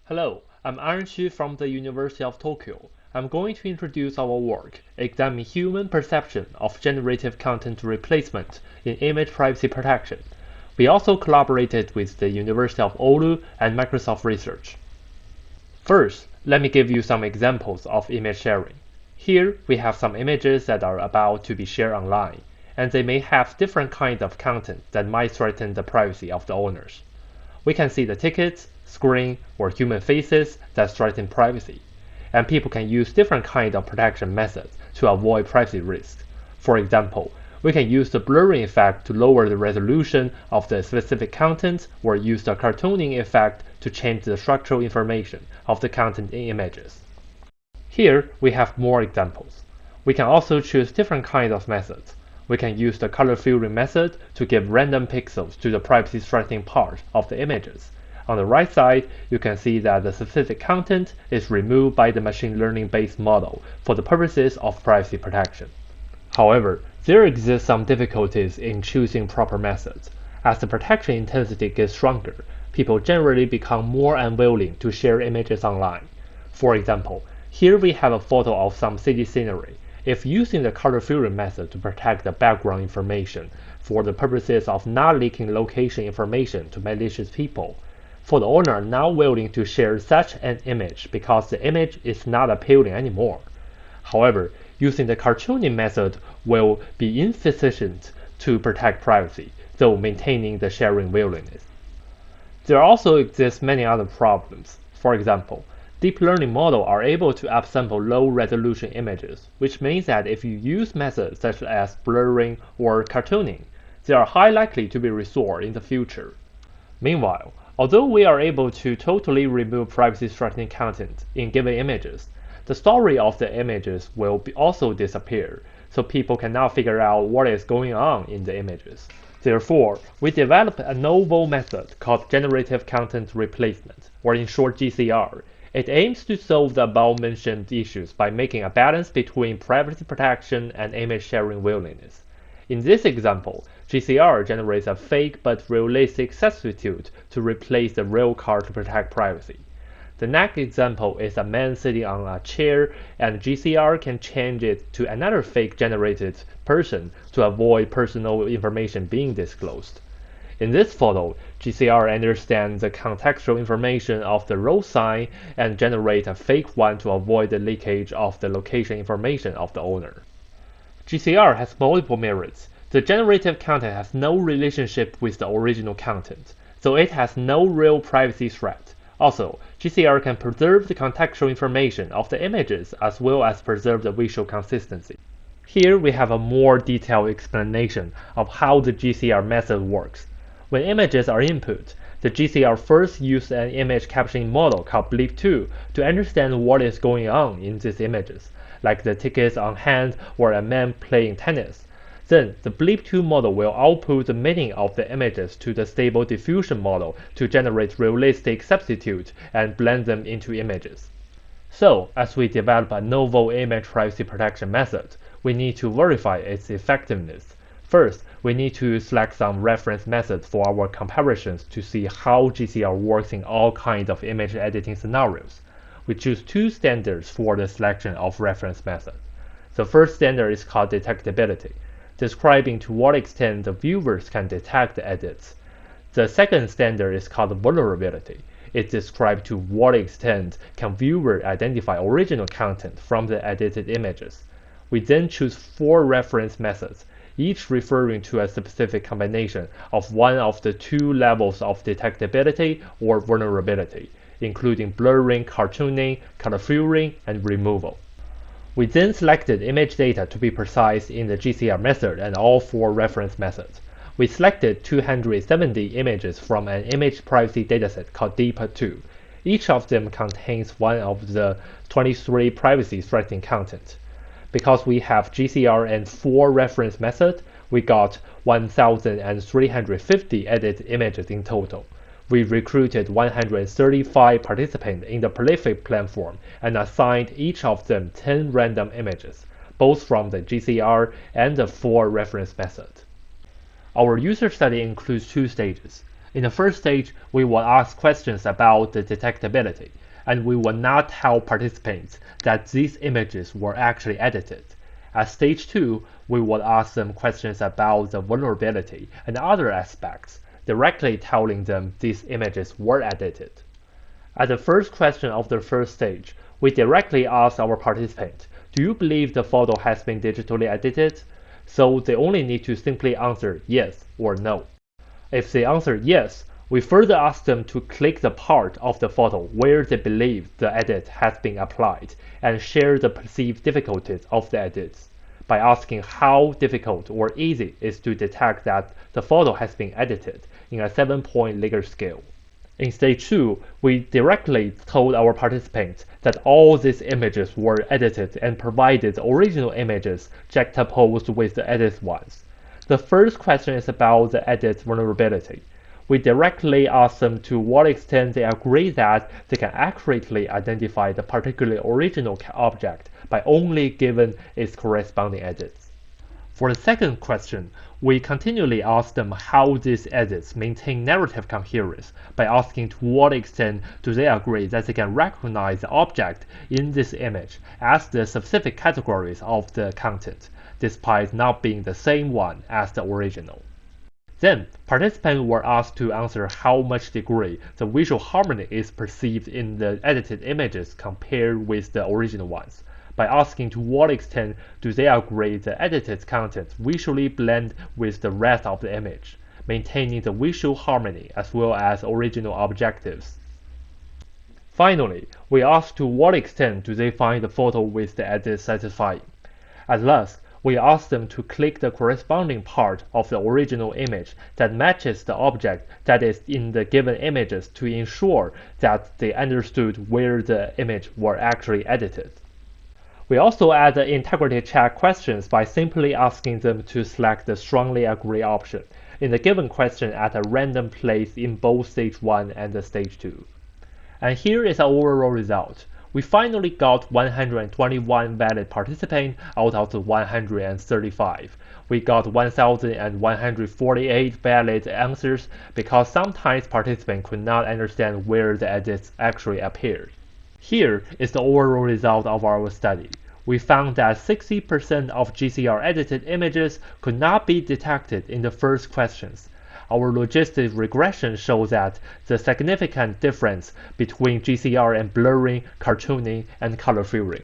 Hello, I'm Anran from the University of Tokyo. I'm going to introduce our work, examining human perception of generative content replacement in image privacy protection. We also collaborated with the University of Oulu and Microsoft Research. First, let me give you some examples of image sharing. Here, we have some images that are about to be shared online, and they may have different kinds of content that might threaten the privacy of the owners. We can see the tickets, screen, or human faces that threaten privacy, and people can use different kinds of protection methods to avoid privacy risks. For example, we can use the blurring effect to lower the resolution of the specific content, or use the cartooning effect to change the structural information of the content in images. Here, we have more examples. We can also choose different kinds of methods. We can use the color filtering method to give random pixels to the privacy-threatening part of the images. On the right side, you can see that the specific content is removed by the machine learning-based model for the purposes of privacy protection. However, there exist some difficulties in choosing proper methods. As the protection intensity gets stronger, people generally become more unwilling to share images online. For example, here we have a photo of some city scenery. If using the color filtering method to protect the background information for the purposes of not leaking location information to malicious people, for the owner not willing to share such an image because the image is not appealing anymore. However, using the cartooning method will be insufficient to protect privacy, though maintaining the sharing willingness. There also exist many other problems. For example, deep learning models are able to upsample low-resolution images, which means that if you use methods such as blurring or cartooning, they are highly likely to be restored in the future. Meanwhile, although we are able to totally remove privacy-threatening content in given images, the story of the images will also disappear, so people cannot figure out what is going on in the images. Therefore, we developed a novel method called Generative Content Replacement, or in short GCR. It aims to solve the above-mentioned issues by making a balance between privacy protection and image sharing willingness. In this example, GCR generates a fake but realistic substitute to replace the real car to protect privacy. The next example is a man sitting on a chair, and GCR can change it to another fake generated person to avoid personal information being disclosed. In this photo, GCR understands the contextual information of the road sign and generates a fake one to avoid the leakage of the location information of the owner. GCR has multiple merits. The generative content has no relationship with the original content, so it has no real privacy threat. Also, GCR can preserve the contextual information of the images as well as preserve the visual consistency. Here we have a more detailed explanation of how the GCR method works. When images are input, the GCR first uses an image captioning model called Bleep2 to understand what is going on in these images, like the tickets on hand or a man playing tennis. Then, the Bleep2 model will output the meaning of the images to the Stable Diffusion model to generate realistic substitutes and blend them into images. So, as we develop a novel image privacy protection method, we need to verify its effectiveness. First, we need to select some reference methods for our comparisons to see how GCR works in all kinds of image editing scenarios. We choose two standards for the selection of reference methods. The first standard is called detectability, describing to what extent the viewers can detect the edits. The second standard is called vulnerability. It describes to what extent can viewers identify original content from the edited images. We then choose four reference methods, each referring to a specific combination of one of the two levels of detectability or vulnerability, including blurring, cartooning, color filtering, and removal. We then selected image data to be precise in the GCR method and all four reference methods. We selected 270 images from an image privacy dataset called DEEP2. Each of them contains one of the 23 privacy-threatening content. Because we have GCR and four reference methods, we got 1,350 edited images in total. We recruited 135 participants in the prolific platform and assigned each of them 10 random images, both from the GCR and the four reference methods. Our user study includes two stages. In the first stage, we will ask questions about the detectability, and we will not tell participants that these images were actually edited. At stage 2, we will ask them questions about the vulnerability and other aspects, directly telling them these images were edited. At the first question of the first stage, we directly ask our participant, do you believe the photo has been digitally edited? So they only need to simply answer yes or no. If they answer yes, we further ask them to click the part of the photo where they believe the edit has been applied and share the perceived difficulties of the edits by asking how difficult or easy it is to detect that the photo has been edited in a 7-point Likert scale. In stage 2, we directly told our participants that all these images were edited and provided the original images juxtaposed with the edited ones. The first question is about the edit vulnerability. We directly ask them to what extent they agree that they can accurately identify the particular original object by only given its corresponding edits. For the second question, we continually ask them how these edits maintain narrative coherence by asking to what extent do they agree that they can recognize the object in this image as the specific categories of the content, despite not being the same one as the original. Then, participants were asked to answer how much degree the visual harmony is perceived in the edited images compared with the original ones, by asking to what extent do they agree the edited content visually blend with the rest of the image, maintaining the visual harmony as well as original objectives. Finally, we asked to what extent do they find the photo with the edit satisfying. At last, we ask them to click the corresponding part of the original image that matches the object that is in the given images to ensure that they understood where the image were actually edited. We also add the integrity check questions by simply asking them to select the strongly agree option in the given question at a random place in both stage 1 and stage 2. And here is our overall result. We finally got 121 valid participants out of the 135. We got 1,148 valid answers because sometimes participants could not understand where the edits actually appeared. Here is the overall result of our study. We found that 60% of GCR edited images could not be detected in the first questions. Our logistic regression shows that the significant difference between GCR and blurring, cartooning, and color filtering.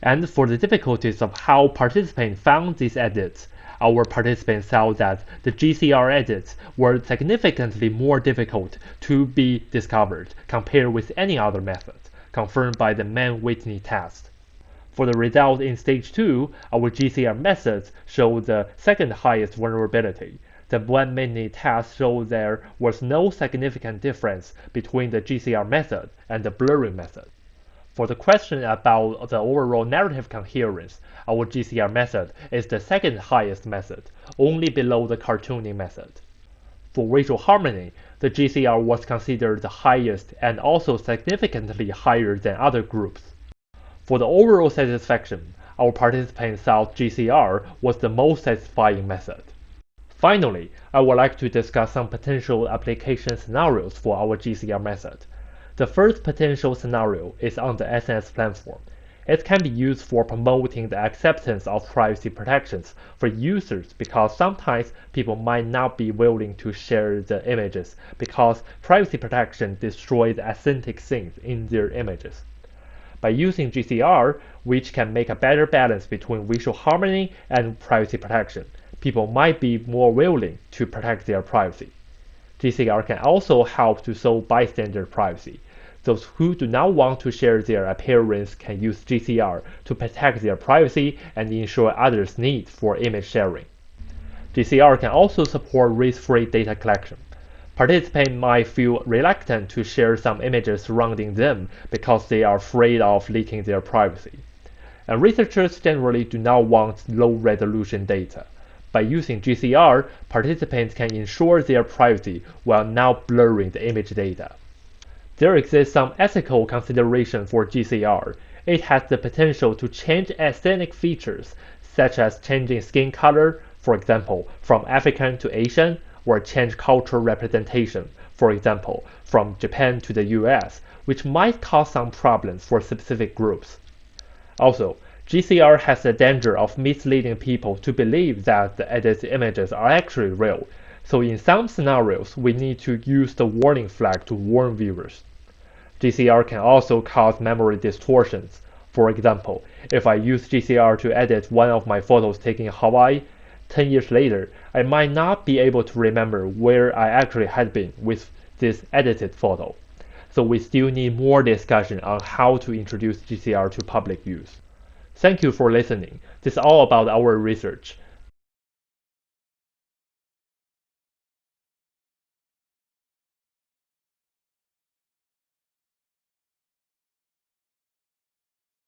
And for the difficulties of how participants found these edits, our participants saw that the GCR edits were significantly more difficult to be discovered compared with any other method, confirmed by the Mann-Whitney test. For the result in stage 2, our GCR methods showed the second highest vulnerability. The Mann-Whitney test showed there was no significant difference between the GCR method and the blurring method. For the question about the overall narrative coherence, our GCR method is the second highest method, only below the cartooning method. For visual harmony, the GCR was considered the highest and also significantly higher than other groups. For the overall satisfaction, our participants thought GCR was the most satisfying method. Finally, I would like to discuss some potential application scenarios for our GCR method. The first potential scenario is on the SNS platform. It can be used for promoting the acceptance of privacy protections for users because sometimes people might not be willing to share the images because privacy protection destroys the authentic things in their images. By using GCR, which can make a better balance between visual harmony and privacy protection, people might be more willing to protect their privacy. GCR can also help to solve bystander privacy. Those who do not want to share their appearance can use GCR to protect their privacy and ensure others' need for image sharing. GCR can also support risk-free data collection. Participants might feel reluctant to share some images surrounding them because they are afraid of leaking their privacy. And researchers generally do not want low-resolution data. By using GCR, participants can ensure their privacy while not blurring the image data. There exists some ethical consideration for GCR. It has the potential to change aesthetic features, such as changing skin color, for example, from African to Asian, or change cultural representation, for example, from Japan to the US, which might cause some problems for specific groups. Also, GCR has the danger of misleading people to believe that the edited images are actually real, so in some scenarios we need to use the warning flag to warn viewers. GCR can also cause memory distortions. For example, if I use GCR to edit one of my photos taken in Hawaii, 10 years later, I might not be able to remember where I actually had been with this edited photo. So we still need more discussion on how to introduce GCR to public use. Thank you for listening. This is all about our research.